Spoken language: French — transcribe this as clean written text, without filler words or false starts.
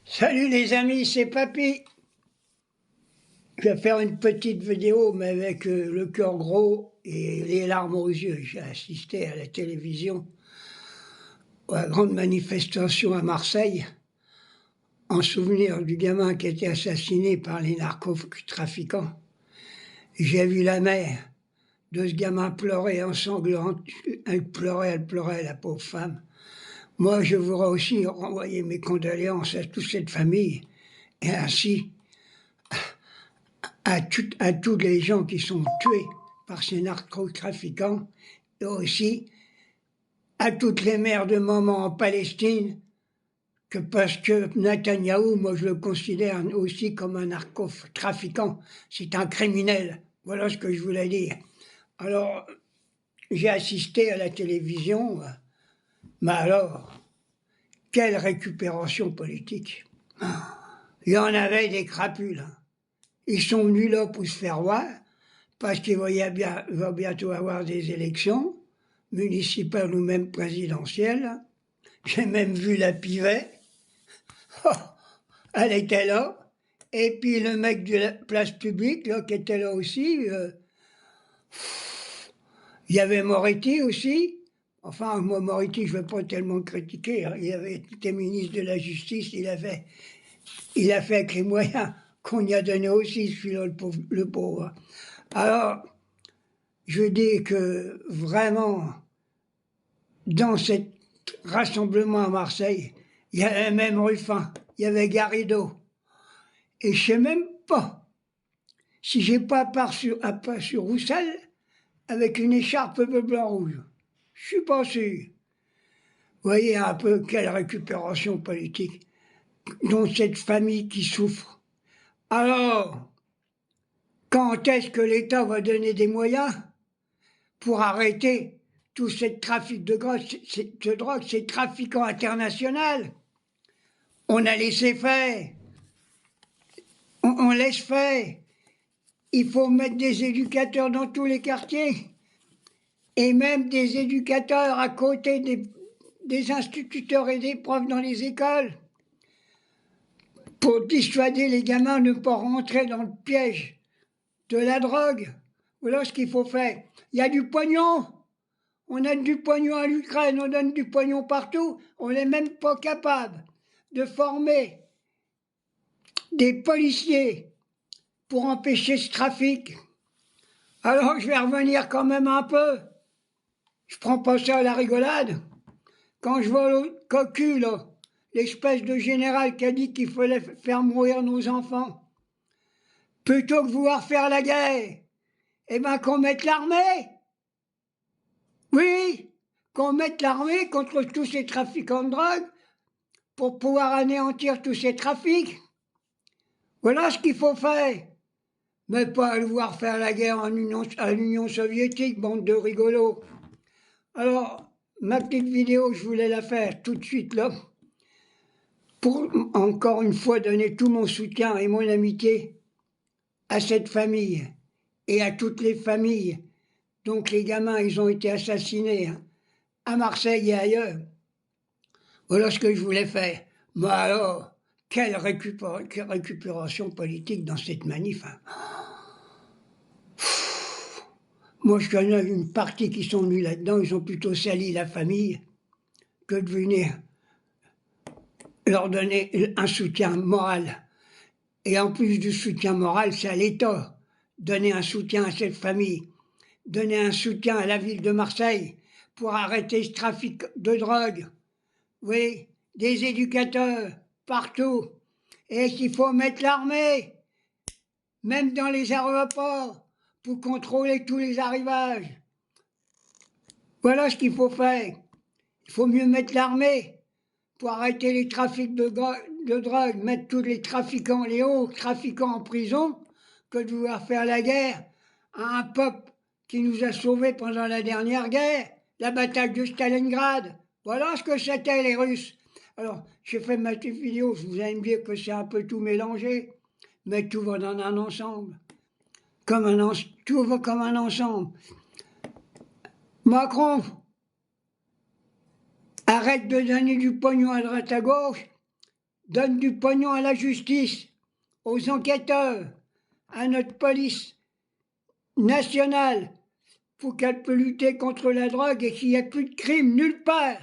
Salut les amis, c'est Papy. Je vais faire une petite vidéo, mais avec le cœur gros et les larmes aux yeux. J'ai assisté à la télévision à la grande manifestation à Marseille, en souvenir du gamin qui a été assassiné par les narcotrafiquants. J'ai vu la mère de ce gamin pleurer ensanglante. Elle pleurait, la pauvre femme. Moi, je voudrais aussi renvoyer mes condoléances à toute cette famille, et ainsi à tous les gens qui sont tués par ces narcotrafiquants, et aussi à toutes les mères de mamans en Palestine, parce que Netanyahou, moi je le considère aussi comme un narcotrafiquant, c'est un criminel. Voilà ce que je voulais dire. Alors, j'ai assisté à la télévision, mais alors, quelle récupération politique. Il y en avait des crapules. Ils sont venus là pour se faire voir, parce qu'il va bientôt avoir des élections, municipales ou même présidentielles. J'ai même vu la Pivet, oh, elle était là. Et puis le mec de la place publique, là, qui était là aussi, il y avait Moretti aussi. Enfin, moi, Moretti, je ne veux pas tellement critiquer, hein. Il avait été ministre de la Justice, il a fait avec les moyens qu'on y a donnés aussi, celui-là, le pauvre. Alors, je dis que vraiment, dans ce rassemblement à Marseille, il y avait même Ruffin, il y avait Garrido. Et je ne sais même pas si j'ai pas aperçu Roussel avec une écharpe bleu blanc rouge. Je suis pas sûr. Vous voyez un peu quelle récupération politique dans cette famille qui souffre. Alors, quand est-ce que l'État va donner des moyens pour arrêter tout ce trafic de drogue, ces trafiquants internationaux? On a laissé faire. On laisse faire. Il faut mettre des éducateurs dans tous les quartiers. Et même des éducateurs à côté des instituteurs et des profs dans les écoles. Pour dissuader les gamins de ne pas rentrer dans le piège de la drogue. Voilà ce qu'il faut faire. Il y a du pognon. On donne du pognon à l'Ukraine, on donne du pognon partout. On n'est même pas capable de former des policiers pour empêcher ce trafic. Alors je vais revenir quand même un peu. Je prends pas ça à la rigolade. Quand je vois le cocu, là, l'espèce de général qui a dit qu'il fallait faire mourir nos enfants, plutôt que vouloir faire la guerre, eh bien qu'on mette l'armée. Oui, qu'on mette l'armée contre tous ces trafiquants de drogue pour pouvoir anéantir tous ces trafics. Voilà ce qu'il faut faire. Mais pas vouloir faire la guerre à l'Union soviétique, bande de rigolos. Alors, ma petite vidéo, je voulais la faire tout de suite là, pour encore une fois donner tout mon soutien et mon amitié à cette famille et à toutes les familles. Donc les gamins, ils ont été assassinés à Marseille et ailleurs. Voilà ce que je voulais faire. Mais alors, quelle récupération politique dans cette manif, hein. Moi, je connais une partie qui sont venus là-dedans, ils ont plutôt sali la famille que de venir leur donner un soutien moral. Et en plus du soutien moral, c'est à l'État. Donner un soutien à cette famille, donner un soutien à la ville de Marseille pour arrêter ce trafic de drogue. Oui, des éducateurs partout. Et qu'il faut mettre l'armée, même dans les aéroports, pour contrôler tous les arrivages. Voilà ce qu'il faut faire. Il faut mieux mettre l'armée pour arrêter les trafics de drogue, mettre tous les trafiquants, les hauts trafiquants en prison, que de vouloir faire la guerre à un peuple qui nous a sauvés pendant la dernière guerre, la bataille de Stalingrad. Voilà ce que c'était les Russes. Alors, j'ai fait ma petite vidéo, vous allez me dire que c'est un peu tout mélangé, mais tout va dans un ensemble. Tout va comme un ensemble. Macron, arrête de donner du pognon à droite à gauche, donne du pognon à la justice, aux enquêteurs, à notre police nationale, pour qu'elle puisse lutter contre la drogue et qu'il n'y ait plus de crimes nulle part.